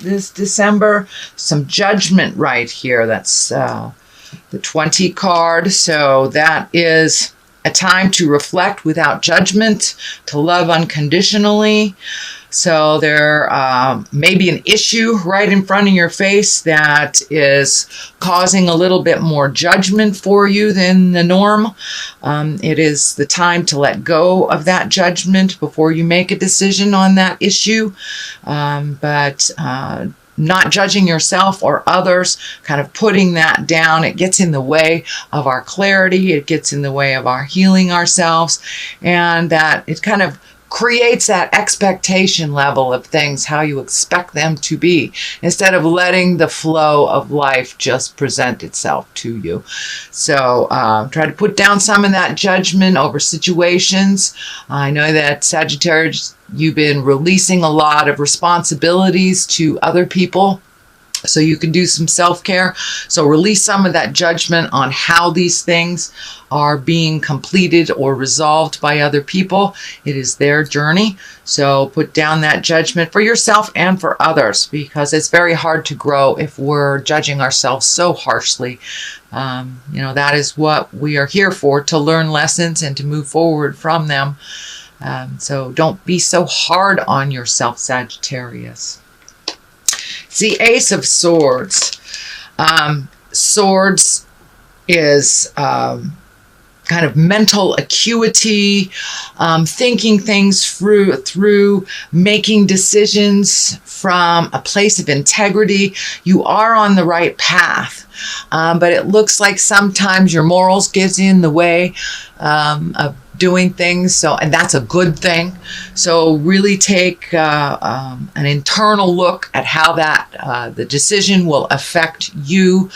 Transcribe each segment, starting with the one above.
this December. Some judgment right here. That's the 20 card. So that is a time to reflect without judgment, to love unconditionally. So there may be an issue right in front of your face that is causing a little bit more judgment for you than the norm. It is the time to let go of that judgment before you make a decision on that issue. But not judging yourself or others, kind of putting that down. It gets in the way of our clarity. It gets in the way of our healing ourselves. And that it kind of creates that expectation level of things, how you expect them to be, instead of letting the flow of life just present itself to you. So try to put down some of that judgment over situations. I know that Sagittarius, you've been releasing a lot of responsibilities to other people, so you can do some self-care. So release some of that judgment on how these things are being completed or resolved by other people. It is their journey. So put down that judgment for yourself and for others, because it's very hard to grow if we're judging ourselves so harshly. That is what we are here for, to learn lessons and to move forward from them. So don't be so hard on yourself, Sagittarius. It's the Ace of Swords. Swords is kind of mental acuity, thinking things through, making decisions from a place of integrity. You are on the right path, but it looks like sometimes your morals gets in the way of doing things. And that's a good thing. So really take an internal look at how the decision will affect you.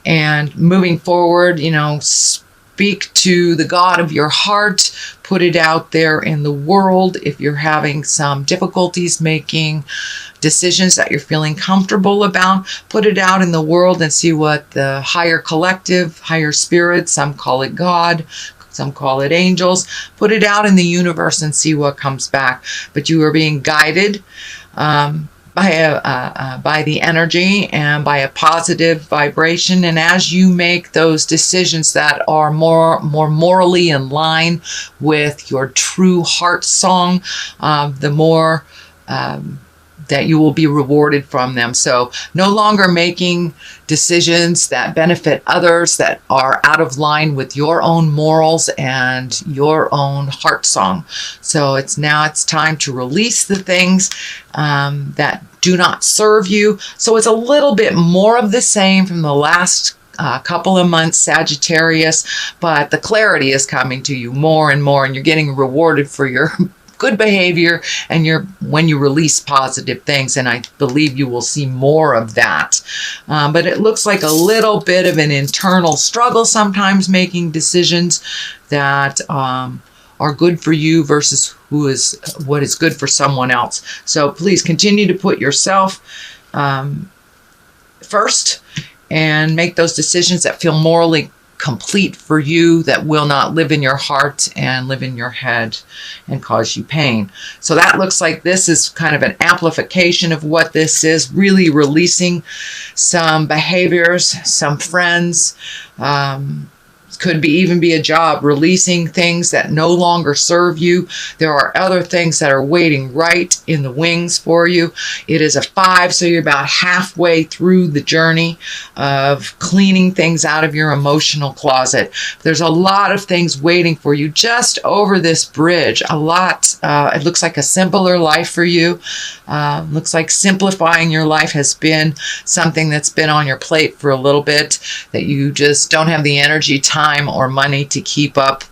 And moving forward, speak to the God of your heart, put it out there in the world. If you're having some difficulties making decisions that you're feeling comfortable about, put it out in the world and see what the higher collective, higher spirit, some call it God, some call it angels, put it out in the universe and see what comes back. But you are being guided by the energy and by a positive vibration. And as you make those decisions that are more morally in line with your true heart song, the more that you will be rewarded from them. So no longer making decisions that benefit others that are out of line with your own morals and your own heart song. So it's time to release the things that do not serve you. So it's a little bit more of the same from the last couple of months, Sagittarius, but the clarity is coming to you more and more, and you're getting rewarded for your good behavior and when you release positive things, and I believe you will see more of that. But it looks like a little bit of an internal struggle sometimes making decisions that are good for you versus what is good for someone else. So please continue to put yourself first and make those decisions that feel morally complete for you, that will not live in your heart and live in your head and cause you pain. So that looks like this is kind of an amplification of what this is, really releasing some behaviors, some friends, could even be a job, releasing things that no longer serve you. There are other things that are waiting right in the wings for you. It is a 5, so you're about halfway through the journey of cleaning things out of your emotional closet. There's a lot of things waiting for you just over this bridge. A lot. It looks like a simpler life for you. Looks like simplifying your life has been something that's been on your plate for a little bit, that you just don't have the energy, time, or money to keep up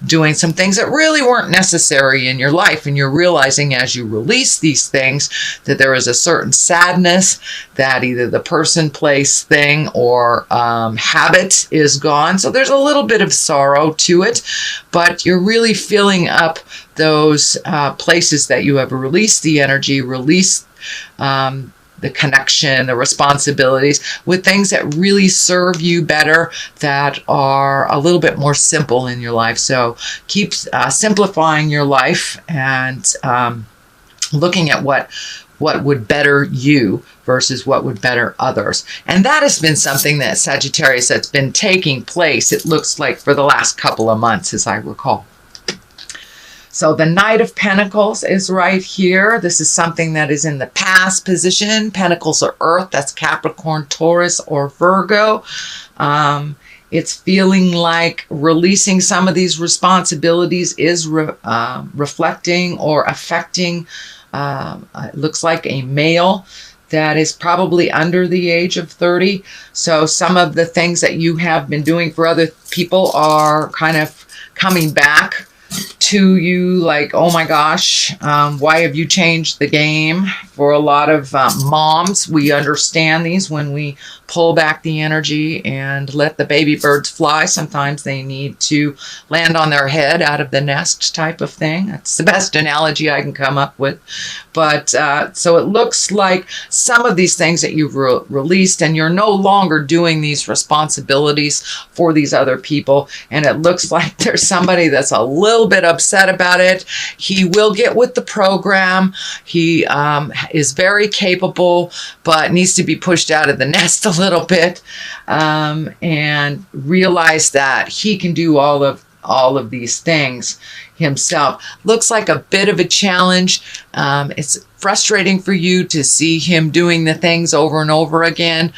doing some things that really weren't necessary in your life. And you're realizing as you release these things that there is a certain sadness that either the person, place, thing, or habit is gone. So there's a little bit of sorrow to it, but you're really filling up those places that you have released the energy, released the connection, the responsibilities, with things that really serve you better, that are a little bit more simple in your life. So keep simplifying your life and looking at what what would better you versus what would better others. And that has been something that Sagittarius that's been taking place, it looks like, for the last couple of months, as I recall. So the Knight of Pentacles is right here. This is something that is in the past position. Pentacles are Earth. That's Capricorn, Taurus, or Virgo. It's feeling like releasing some of these responsibilities is reflecting or affecting, it looks like, a male that is probably under the age of 30. So some of the things that you have been doing for other people are kind of coming back to you, like, oh my gosh, why have you changed the game? For a lot of moms, we understand these when we pull back the energy and let the baby birds fly. Sometimes they need to land on their head out of the nest type of thing. That's the best analogy I can come up with. But so it looks like some of these things that you've released, and you're no longer doing these responsibilities for these other people. And it looks like there's somebody that's a little bit upset about it. He will get with the program. He is very capable, but needs to be pushed out of the nest a little bit, and realize that he can do all of these things himself. Looks like a bit of a challenge. It's frustrating for you to see him doing the things over and over again.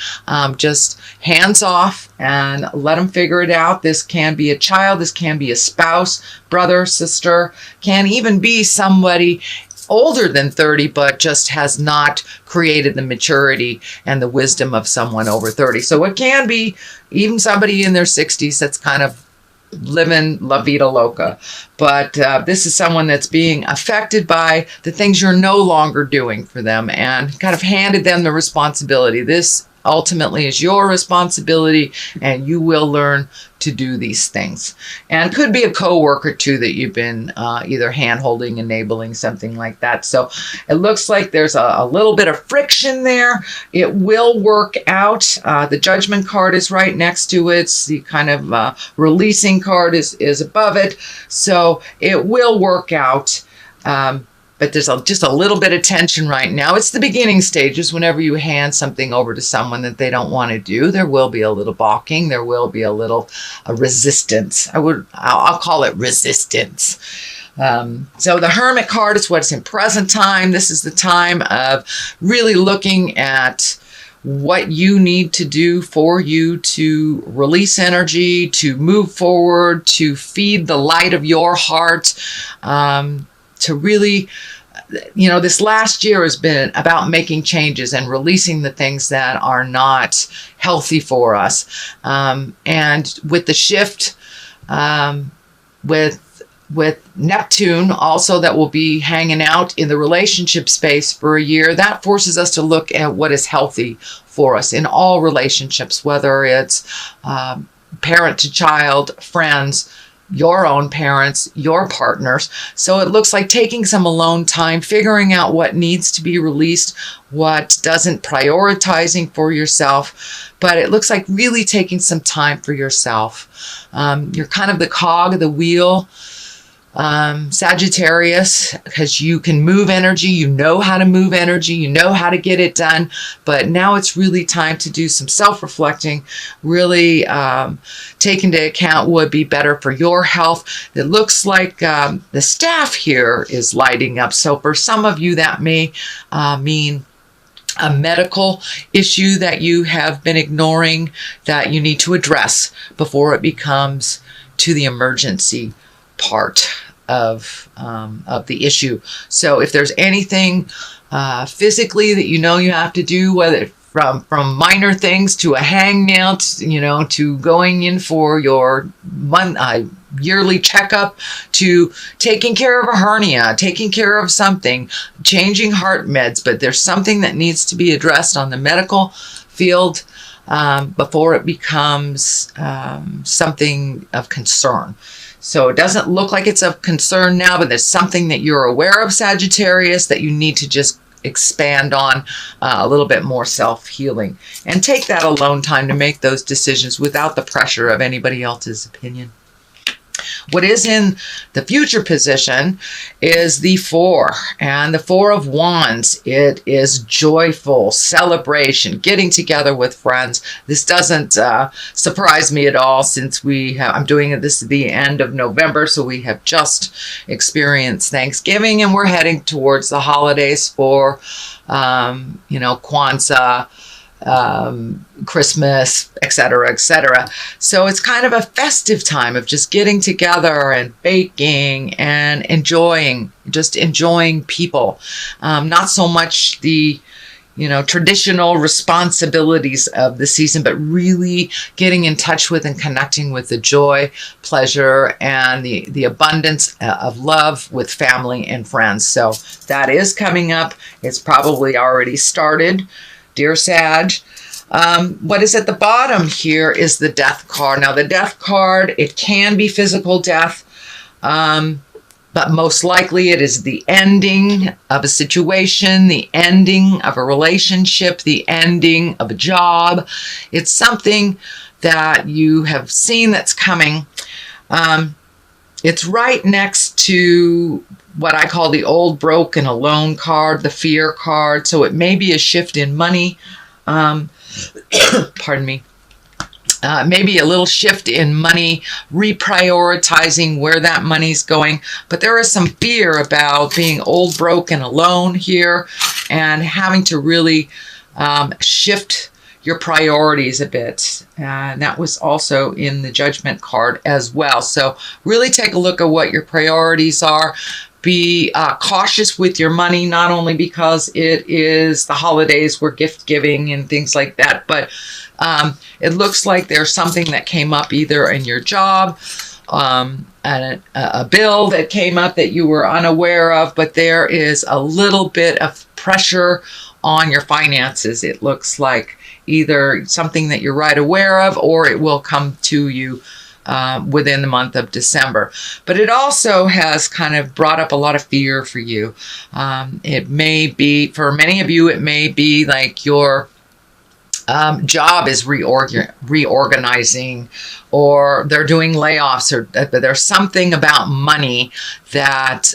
Just hands off and let him figure it out. This can be a child, this can be a spouse, brother, sister, can even be somebody older than 30, but just has not created the maturity and the wisdom of someone over 30. So it can be even somebody in their 60s that's kind of living la vida loca. But this is someone that's being affected by the things you're no longer doing for them, and kind of handed them the responsibility. This ultimately is your responsibility, and you will learn to do these things. And could be a coworker too that you've been either hand-holding, enabling, something like that. So it looks like there's a little bit of friction there. It will work out. The Judgment card is right next to it. The kind of releasing card is above it. So it will work out. But there's just a little bit of tension right now. It's the beginning stages. Whenever you hand something over to someone that they don't want to do, there will be a little balking. There will be a little resistance. I'll call it resistance. So the Hermit card is what's in present time. This is the time of really looking at what you need to do for you to release energy, to move forward, to feed the light of your heart, to really, this last year has been about making changes and releasing the things that are not healthy for us. And with the shift, with Neptune also, that will be hanging out in the relationship space for a year, that forces us to look at what is healthy for us in all relationships, whether it's parent to child, friends, your own parents, your partners. So it looks like taking some alone time, figuring out what needs to be released, what doesn't, prioritizing for yourself. But it looks like really taking some time for yourself. You're kind of the cog of the wheel, Sagittarius, because you can move energy, you know how to move energy, you know how to get it done, but now it's really time to do some self-reflecting, really take into account what would be better for your health. It looks like the staff here is lighting up, so for some of you that may mean a medical issue that you have been ignoring that you need to address before it becomes to the emergency part of the issue. So if there's anything physically that you have to do, whether from minor things to a hangnail, to going in for your yearly checkup, to taking care of a hernia, taking care of something, changing heart meds, but there's something that needs to be addressed on the medical field before it becomes something of concern. So it doesn't look like it's of concern now, but there's something that you're aware of, Sagittarius, that you need to just expand on a little bit more self-healing. And take that alone time to make those decisions without the pressure of anybody else's opinion. What is in the future position is the 4, and the 4 of Wands. It is joyful celebration, getting together with friends. This doesn't surprise me at all, since I'm doing this at the end of November, so we have just experienced Thanksgiving, and we're heading towards the holidays for, Kwanzaa, Christmas, etc., etc. So it's kind of a festive time of just getting together and baking and enjoying people. Not so much the traditional responsibilities of the season, but really getting in touch with and connecting with the joy, pleasure, and the abundance of love with family and friends. So that is coming up. It's probably already started, dear Sag. What is at the bottom here is the Death card. Now, the Death card, it can be physical death, but most likely it is the ending of a situation, the ending of a relationship, the ending of a job. It's something that you have seen that's coming. It's right next to what I call the old, broke, and alone card, the Fear card. So it may be a shift in money. Pardon me. Maybe a little shift in money, reprioritizing where that money's going. But there is some fear about being old, broke, and alone here, and having to really shift your priorities a bit. And that was also in the Judgment card as well. So really take a look at what your priorities are. Be cautious with your money, not only because it is the holidays, we're gift giving and things like that, but it looks like there's something that came up either in your job, and a bill that came up that you were unaware of, but there is a little bit of pressure on your finances. It looks like either something that you're right aware of, or it will come to you within the month of December. But it also has kind of brought up a lot of fear for you. It may be, for many of you, it may be like your job is reorganizing, or they're doing layoffs, or there's something about money that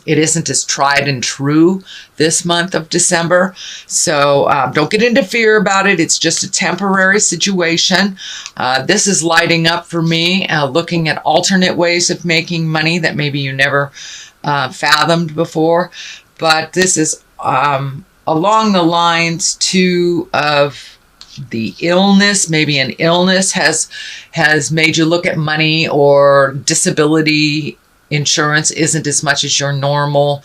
it isn't as tried and true this month of December. So don't get into fear about it. It's just a temporary situation. This is lighting up for me, looking at alternate ways of making money that maybe you never fathomed before. But this is along the lines too of the illness. Maybe an illness has made you look at money, or disability insurance isn't as much as your normal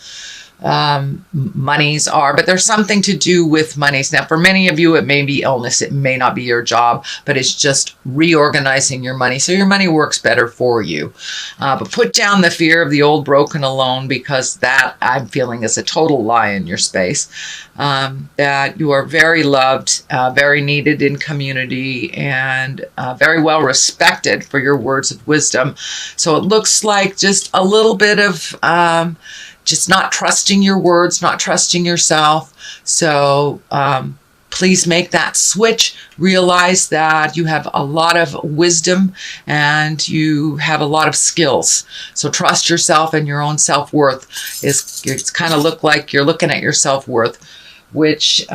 monies are, but there's something to do with monies. Now, for many of you, it may be illness, it may not be your job, but it's just reorganizing your money so your money works better for you. But put down the fear of the old, broken, alone, because that I'm feeling is a total lie in your space. That you are very loved, very needed in community, and very well respected for your words of wisdom. So it looks like just a little bit of just not trusting your words, not trusting yourself. So please make that switch. Realize that you have a lot of wisdom and you have a lot of skills. So trust yourself, and your own self-worth it's kind of look like you're looking at your self-worth, which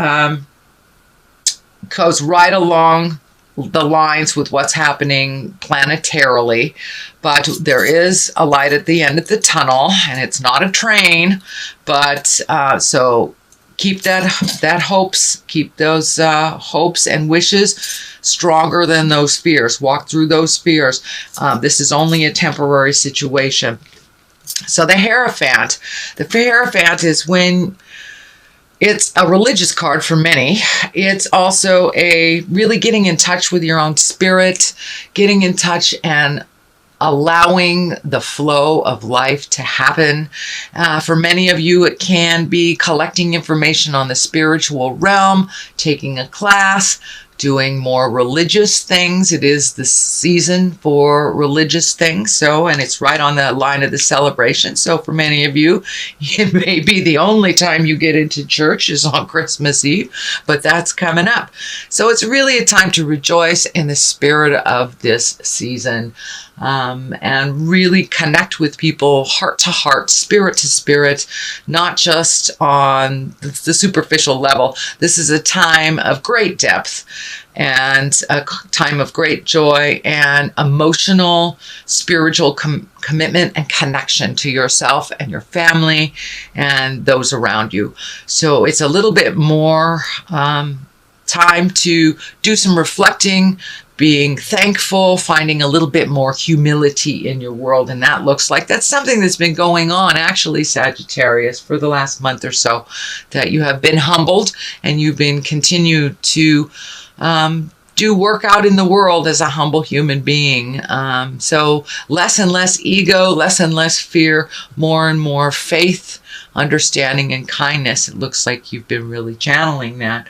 goes right along the lines with what's happening planetarily. But there is a light at the end of the tunnel, and it's not a train. But so keep that hopes, keep those hopes and wishes stronger than those fears. Walk through those fears. This is only a temporary situation. So the Hierophant is when it's a religious card for many. It's also a really getting in touch with your own spirit, getting in touch and allowing the flow of life to happen. For many of you, it can be collecting information on the spiritual realm, taking a class, doing more religious things. It is the season for religious things. So, and it's right on the line of the celebration. So for many of you, it may be the only time you get into church is on Christmas Eve, but that's coming up. So it's really a time to rejoice in the spirit of this season. and really connect with people heart to heart, spirit to spirit, not just on the superficial level. This is a time of great depth and a time of great joy and emotional, spiritual commitment and connection to yourself and your family and those around you. So it's a little bit more time to do some reflecting, being thankful, finding a little bit more humility in your world. And that's something that's been going on, actually, Sagittarius, for the last month or so, that you have been humbled and you've been continued to do work out in the world as a humble human being. So less and less ego, less and less fear, more and more faith, understanding, and kindness. It looks like you've been really channeling that.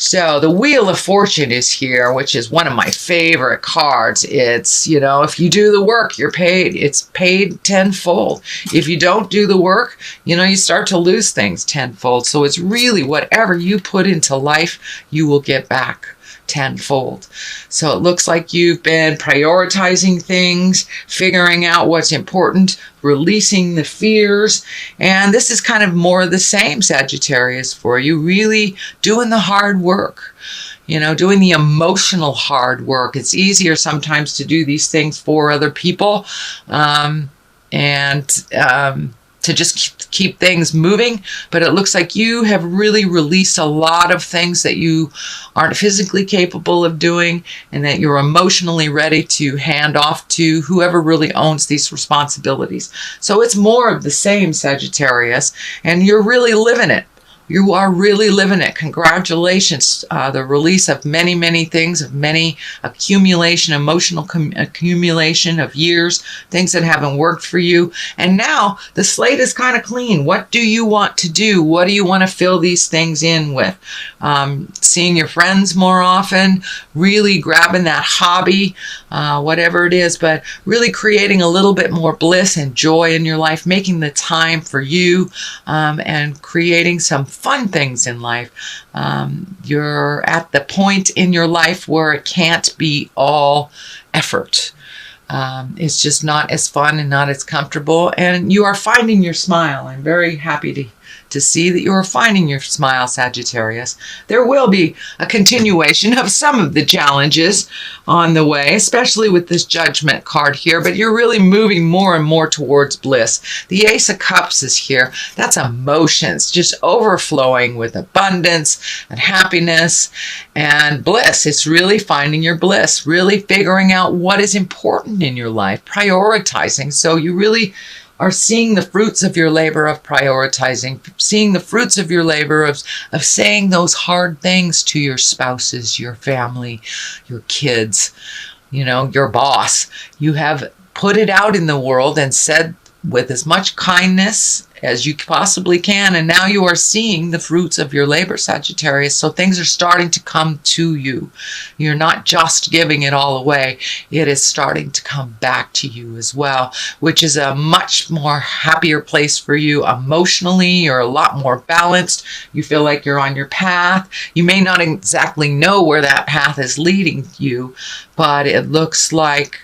So the Wheel of Fortune is here, which is one of my favorite cards. It's, if you do the work, you're paid. It's paid tenfold. If you don't do the work, you start to lose things tenfold. So it's really whatever you put into life, you will get back tenfold. So it looks like you've been prioritizing things, figuring out what's important, releasing the fears, and this is kind of more of the same, Sagittarius, for you, really doing the hard work, doing the emotional hard work. It's easier sometimes to do these things for other people, to just keep things moving, but it looks like you have really released a lot of things that you aren't physically capable of doing, and that you're emotionally ready to hand off to whoever really owns these responsibilities. So it's more of the same, Sagittarius, and you're really living it. You are really living it. Congratulations. The release of many, many things, of many accumulation, emotional accumulation of years, things that haven't worked for you. And now the slate is kind of clean. What do you want to do? What do you want to fill these things in with? Seeing your friends more often, really grabbing that hobby, whatever it is, but really creating a little bit more bliss and joy in your life, making the time for you, and creating some fun things in life. You're at the point in your life where it can't be all effort. It's just not as fun and not as comfortable, and you are finding your smile. I'm very happy to see that you are finding your smile, Sagittarius. There will be a continuation of some of the challenges on the way, especially with this Judgment card here, but you're really moving more and more towards bliss. The Ace of Cups is here. That's emotions, just overflowing with abundance and happiness and bliss. It's really finding your bliss, really figuring out what is important in your life, prioritizing. So you really are seeing the fruits of your labor of prioritizing, seeing the fruits of your labor of saying those hard things to your spouses, your family, your kids, your boss. You have put it out in the world and said with as much kindness as you possibly can, and now you are seeing the fruits of your labor, Sagittarius. So things are starting to come to you. You're not just giving it all away. It is starting to come back to you as well, which is a much more happier place for you emotionally. You're a lot more balanced. You feel like you're on your path. You may not exactly know where that path is leading you, but it looks like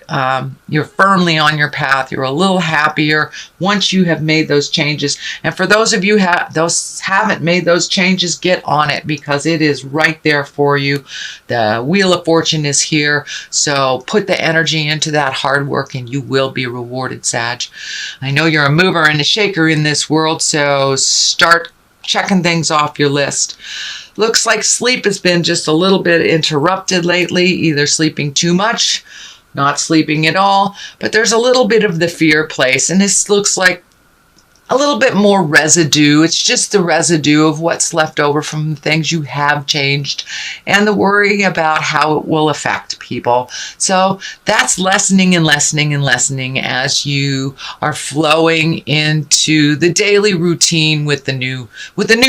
you're firmly on your path. You're a little happier once you have made those changes. And for those of you those haven't made those changes, get on it, because it is right there for you. The Wheel of Fortune is here. So put the energy into that hard work and you will be rewarded, Sag. I know you're a mover and a shaker in this world, so start checking things off your list. Looks like sleep has been just a little bit interrupted lately, either sleeping too much, not sleeping at all, but there's a little bit of the fear place, and this looks like a little bit more residue. It's just the residue of what's left over from the things you have changed and the worry about how it will affect people. So that's lessening and lessening and lessening as you are flowing into the daily routine with the new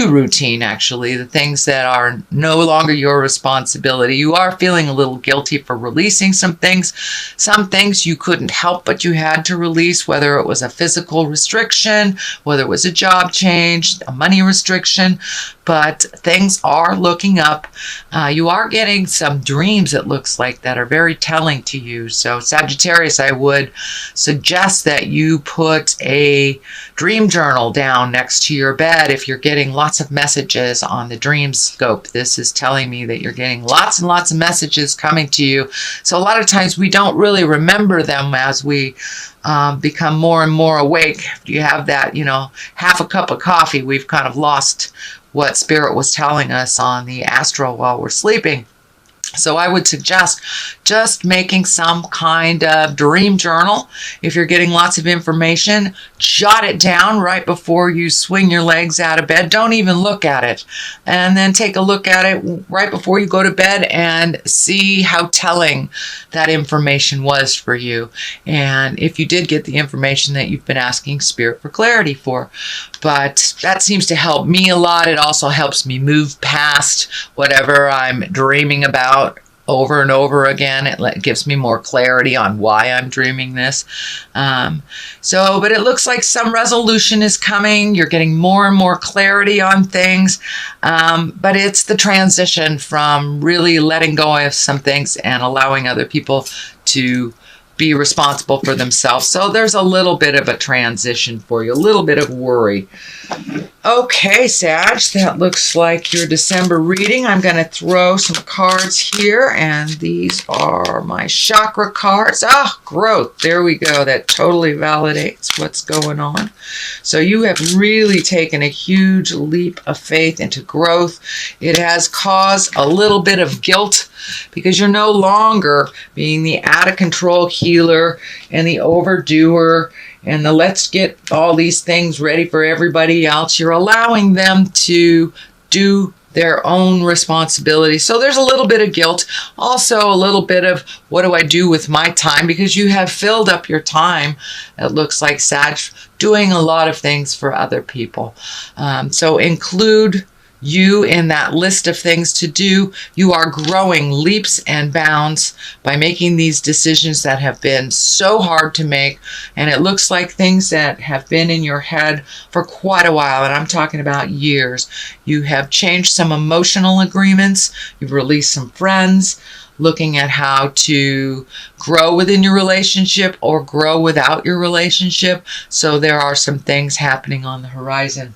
routine, actually, the things that are no longer your responsibility. You are feeling a little guilty for releasing some things you couldn't help but you had to release, whether it was a physical restriction, whether it was a job change, a money restriction, but things are looking up. You are getting some dreams, it looks like, that are very telling to you. So Sagittarius, I would suggest that you put a dream journal down next to your bed if you're getting lots of messages on the dream scope. This is telling me that you're getting lots and lots of messages coming to you. So a lot of times we don't really remember them as we become more and more awake. If you have that, half a cup of coffee, we've kind of lost what Spirit was telling us on the astral while we're sleeping. So I would suggest just making some kind of dream journal. If you're getting lots of information, jot it down right before you swing your legs out of bed. Don't even look at it. And then take a look at it right before you go to bed and see how telling that information was for you. And if you did get the information that you've been asking Spirit for clarity for. But that seems to help me a lot. It also helps me move past whatever I'm dreaming about over and over again. It gives me more clarity on why I'm dreaming this. But it looks like some resolution is coming. You're getting more and more clarity on things. But it's the transition from really letting go of some things and allowing other people to be responsible for themselves. So there's a little bit of a transition for you, a little bit of worry. Okay, Sag, that looks like your December reading. I'm going to throw some cards here, and these are my chakra cards. Growth. There we go. That totally validates what's going on. So you have really taken a huge leap of faith into growth. It has caused a little bit of guilt because you're no longer being the out-of-control healer and the overdoer and the let's get all these things ready for everybody else. You're allowing them to do their own responsibility. So there's a little bit of guilt, also a little bit of what do I do with my time, because you have filled up your time, it looks like, Sag, doing a lot of things for other people. So include you in that list of things to do. You are growing leaps and bounds by making these decisions that have been so hard to make. And it looks like things that have been in your head for quite a while. And I'm talking about years. You have changed some emotional agreements. You've released some friends, looking at how to grow within your relationship or grow without your relationship. So there are some things happening on the horizon.